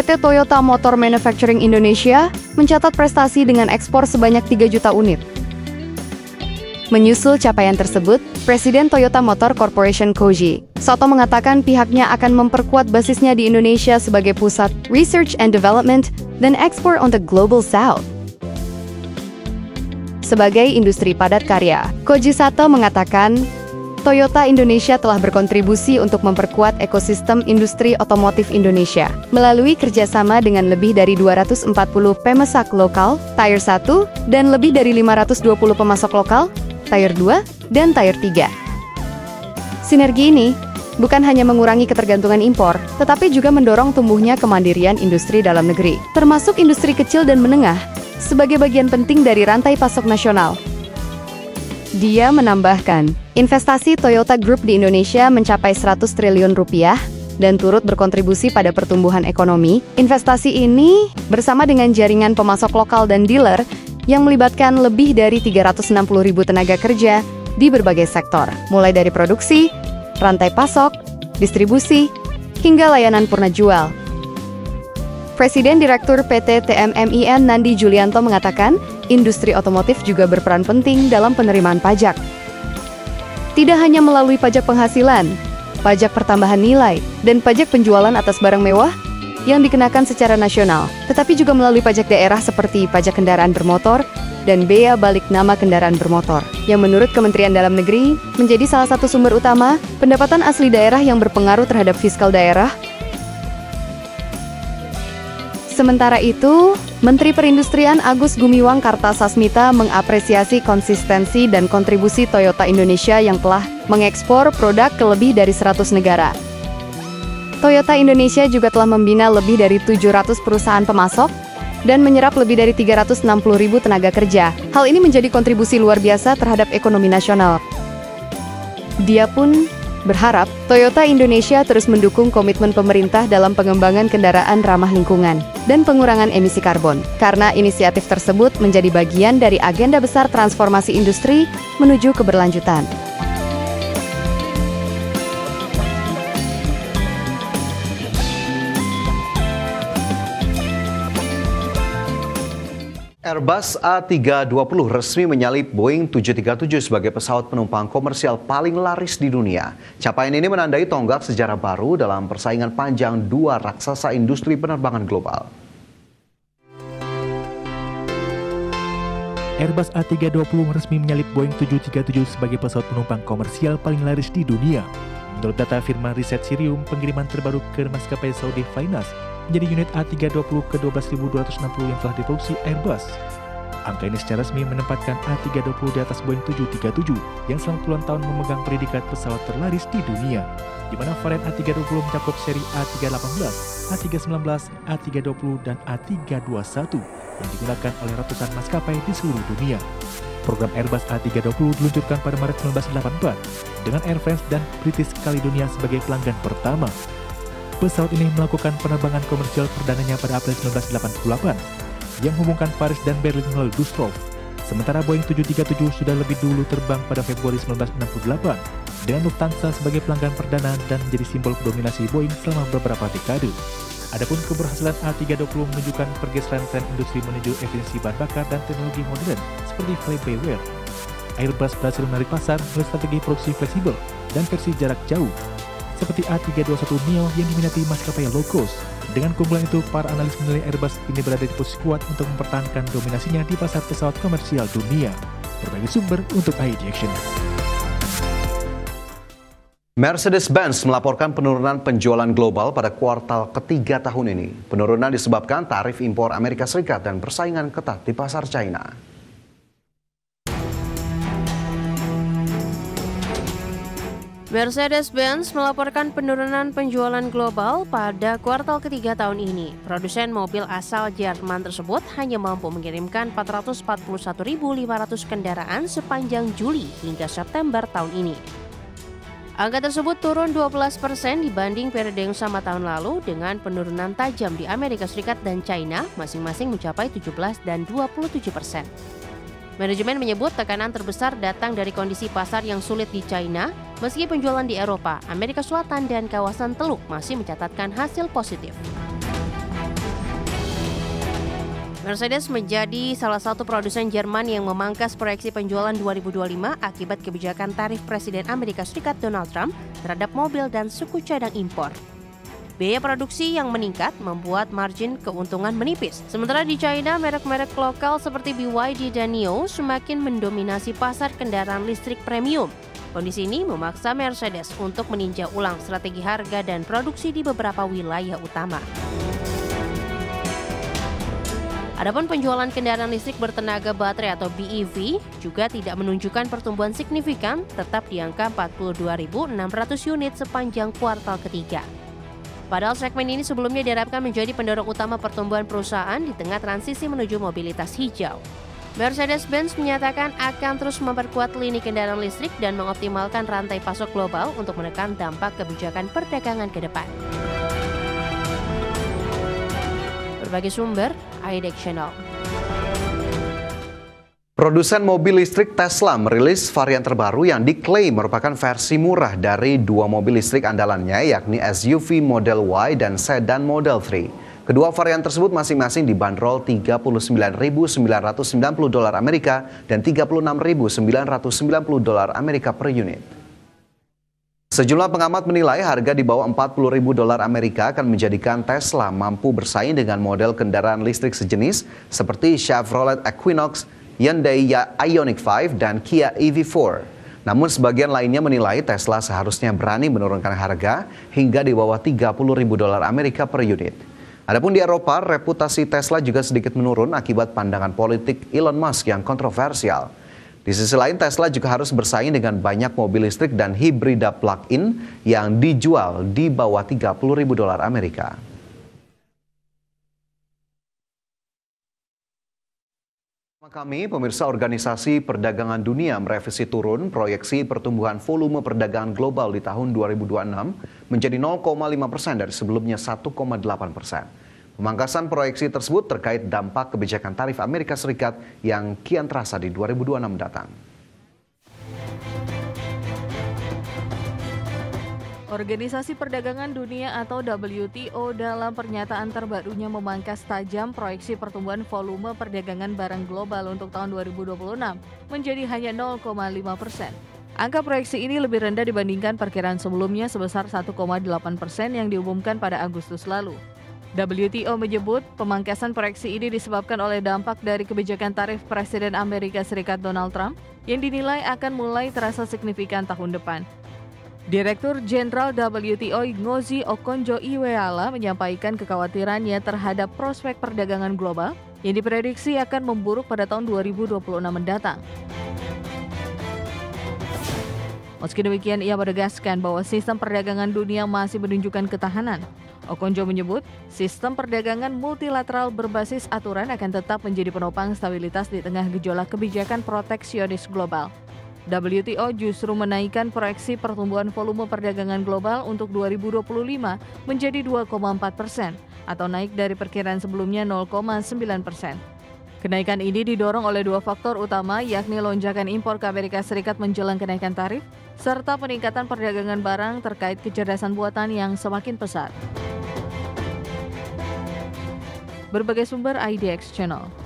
PT Toyota Motor Manufacturing Indonesia mencatat prestasi dengan ekspor sebanyak 3 juta unit. Menyusul capaian tersebut, Presiden Toyota Motor Corporation Koji Sato mengatakan pihaknya akan memperkuat basisnya di Indonesia sebagai pusat research and development dan ekspor on the global south. Sebagai industri padat karya, Koji Sato mengatakan, Toyota Indonesia telah berkontribusi untuk memperkuat ekosistem industri otomotif Indonesia melalui kerjasama dengan lebih dari 240 pemesak lokal, Tier 1, dan lebih dari 520 pemasok lokal, Tier 2, dan Tier 3. Sinergi ini bukan hanya mengurangi ketergantungan impor, tetapi juga mendorong tumbuhnya kemandirian industri dalam negeri, termasuk industri kecil dan menengah, sebagai bagian penting dari rantai pasok nasional. Dia menambahkan, investasi Toyota Group di Indonesia mencapai 100 triliun rupiah dan turut berkontribusi pada pertumbuhan ekonomi. Investasi ini bersama dengan jaringan pemasok lokal dan dealer yang melibatkan lebih dari 360.000 tenaga kerja di berbagai sektor, mulai dari produksi, rantai pasok, distribusi, hingga layanan purna jual. Presiden Direktur PT TMMIN Nandi Julianto mengatakan, industri otomotif juga berperan penting dalam penerimaan pajak. Tidak hanya melalui pajak penghasilan, pajak pertambahan nilai, dan pajak penjualan atas barang mewah yang dikenakan secara nasional, tetapi juga melalui pajak daerah seperti pajak kendaraan bermotor dan bea balik nama kendaraan bermotor, yang menurut Kementerian Dalam Negeri menjadi salah satu sumber utama pendapatan asli daerah yang berpengaruh terhadap fiskal daerah. Sementara itu, Menteri Perindustrian Agus Gumiwang Kartasasmita mengapresiasi konsistensi dan kontribusi Toyota Indonesia yang telah mengekspor produk ke lebih dari 100 negara. Toyota Indonesia juga telah membina lebih dari 700 perusahaan pemasok dan menyerap lebih dari 360.000 tenaga kerja. Hal ini menjadi kontribusi luar biasa terhadap ekonomi nasional. Dia pun berharap Toyota Indonesia terus mendukung komitmen pemerintah dalam pengembangan kendaraan ramah lingkungan dan pengurangan emisi karbon, karena inisiatif tersebut menjadi bagian dari agenda besar transformasi industri menuju keberlanjutan. Airbus A320 resmi menyalip Boeing 737 sebagai pesawat penumpang komersial paling laris di dunia. Capaian ini menandai tonggak sejarah baru dalam persaingan panjang dua raksasa industri penerbangan global. Airbus A320 resmi menyalip Boeing 737 sebagai pesawat penumpang komersial paling laris di dunia. Menurut data firma riset Cirium, pengiriman terbaru ke maskapai Saudi Flynas menjadi unit A320 ke-12.260 yang telah diproduksi Airbus. Angka ini secara resmi menempatkan A320 di atas Boeing 737 yang selama puluhan tahun memegang predikat pesawat terlaris di dunia, di mana varian A320 mencakup seri A318, A319, A320, dan A321 yang digunakan oleh ratusan maskapai di seluruh dunia. Program Airbus A320 diluncurkan pada Maret 1984 dengan Air France dan British Caledonia sebagai pelanggan pertama. Pesawat ini melakukan penerbangan komersial perdananya pada April 1988 yang menghubungkan Paris dan Berlin melalui Düsseldorf. Sementara Boeing 737 sudah lebih dulu terbang pada Februari 1968 dengan Lufthansa sebagai pelanggan perdana dan menjadi simbol dominasi Boeing selama beberapa dekade. Adapun keberhasilan A320 menunjukkan pergeseran tren industri menuju efisiensi bahan bakar dan teknologi modern seperti fly-by-wire. Airbus berhasil menarik pasar melalui strategi produksi fleksibel dan versi jarak jauh, seperti A321neo yang diminati maskapai low cost. Dengan keunggulan itu, para analis menilai Airbus ini berada di posisi kuat untuk mempertahankan dominasinya di pasar pesawat komersial dunia. Berbagai sumber untuk ID Action. Mercedes-Benz melaporkan penurunan penjualan global pada kuartal ketiga tahun ini. Penurunan disebabkan tarif impor Amerika Serikat dan persaingan ketat di pasar China. Mercedes-Benz melaporkan penurunan penjualan global pada kuartal ketiga tahun ini. Produsen mobil asal Jerman tersebut hanya mampu mengirimkan 441.500 kendaraan sepanjang Juli hingga September tahun ini. Angka tersebut turun 12% dibanding periode yang sama tahun lalu, dengan penurunan tajam di Amerika Serikat dan China masing-masing mencapai 17% dan 27%. Manajemen menyebut tekanan terbesar datang dari kondisi pasar yang sulit di China, meski penjualan di Eropa, Amerika Selatan, dan kawasan Teluk masih mencatatkan hasil positif. Mercedes menjadi salah satu produsen Jerman yang memangkas proyeksi penjualan 2025 akibat kebijakan tarif Presiden Amerika Serikat Donald Trump terhadap mobil dan suku cadang impor. Biaya produksi yang meningkat membuat margin keuntungan menipis. Sementara di China, merek-merek lokal seperti BYD dan NIO semakin mendominasi pasar kendaraan listrik premium. Kondisi ini memaksa Mercedes untuk meninjau ulang strategi harga dan produksi di beberapa wilayah utama. Adapun penjualan kendaraan listrik bertenaga baterai atau BEV juga tidak menunjukkan pertumbuhan signifikan, tetap di angka 42.600 unit sepanjang kuartal ketiga. Padahal segmen ini sebelumnya diharapkan menjadi pendorong utama pertumbuhan perusahaan di tengah transisi menuju mobilitas hijau. Mercedes-Benz menyatakan akan terus memperkuat lini kendaraan listrik dan mengoptimalkan rantai pasok global untuk menekan dampak kebijakan perdagangan ke depan. Berbagai sumber, IDEX Channel. Produsen mobil listrik Tesla merilis varian terbaru yang diklaim merupakan versi murah dari dua mobil listrik andalannya, yakni SUV Model Y dan sedan Model 3. Kedua varian tersebut masing-masing dibanderol $39.990 Amerika dan $36.990 Amerika per unit. Sejumlah pengamat menilai harga di bawah $40.000 Amerika akan menjadikan Tesla mampu bersaing dengan model kendaraan listrik sejenis seperti Chevrolet Equinox, Hyundai Ioniq 5, dan Kia EV4. Namun sebagian lainnya menilai Tesla seharusnya berani menurunkan harga hingga di bawah $30.000 Amerika per unit. Adapun di Eropa, reputasi Tesla juga sedikit menurun akibat pandangan politik Elon Musk yang kontroversial. Di sisi lain, Tesla juga harus bersaing dengan banyak mobil listrik dan hibrida plug-in yang dijual di bawah $30.000 Amerika. Kami, pemirsa, Organisasi Perdagangan Dunia merevisi turun proyeksi pertumbuhan volume perdagangan global di tahun 2026 menjadi 0,5% dari sebelumnya 1,8%. Pemangkasan proyeksi tersebut terkait dampak kebijakan tarif Amerika Serikat yang kian terasa di 2026 mendatang. Organisasi Perdagangan Dunia atau WTO dalam pernyataan terbarunya memangkas tajam proyeksi pertumbuhan volume perdagangan barang global untuk tahun 2026 menjadi hanya 0,5%. Angka proyeksi ini lebih rendah dibandingkan perkiraan sebelumnya sebesar 1,8% yang diumumkan pada Agustus lalu. WTO menyebut pemangkasan proyeksi ini disebabkan oleh dampak dari kebijakan tarif Presiden Amerika Serikat Donald Trump yang dinilai akan mulai terasa signifikan tahun depan. Direktur Jenderal WTO Ngozi Okonjo-Iweala menyampaikan kekhawatirannya terhadap prospek perdagangan global yang diprediksi akan memburuk pada tahun 2026 mendatang. Meski demikian, ia menegaskan bahwa sistem perdagangan dunia masih menunjukkan ketahanan. Okonjo menyebut, sistem perdagangan multilateral berbasis aturan akan tetap menjadi penopang stabilitas di tengah gejolak kebijakan proteksionis global. WTO justru menaikkan proyeksi pertumbuhan volume perdagangan global untuk 2025 menjadi 2,4% atau naik dari perkiraan sebelumnya 0,9%. Kenaikan ini didorong oleh dua faktor utama, yakni lonjakan impor ke Amerika Serikat menjelang kenaikan tarif, serta peningkatan perdagangan barang terkait kecerdasan buatan yang semakin pesat. Berbagai sumber IDEX Channel.